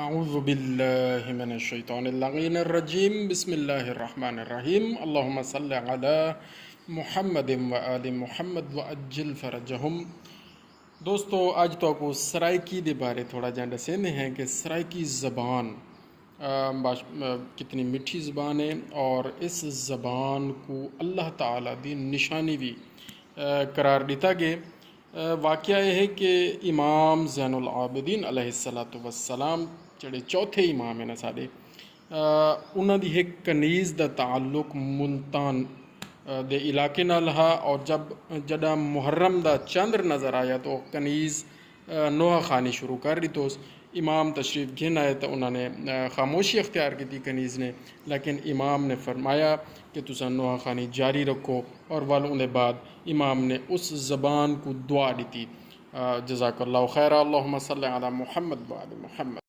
اعوذ باللہ من الشیطان اللعین الرجیم بسم اللہ الرحمن الرحیم اللہم صلی علی محمد و آل محمد وعجل فرجہم۔ دوستو آج تو کو سرائکی دے بارے تھوڑا جان دسیندے ہیں کہ سرائکی زبان کتنی میٹھی زبان ہے، اور اس زبان کو اللہ تعالیٰ دی نشانی بھی قرار دیتا گئے۔ واقعہ یہ ہے کہ امام زین العابدین علیہ السلام جڑے چوتھے امام ہیں نا ساڈے، انہاں دی ایک کنیز دا تعلق ملتان دے علاقے نال ہا، اور جدہ محرم دا چندر نظر آیا تو کنیز نوحہ خانی شروع کر دی۔ تو امام تشریف گھن آئے تو انہوں نے خاموشی اختیار کی تھی کنیز نے، لیکن امام نے فرمایا کہ تساں نوحہ خانی جاری رکھو، اور والوں دے بعد امام نے اس زبان کو دعا دیتی۔ جزاک اللہ خیر، اللہم صلی علی محمد و آل محمد۔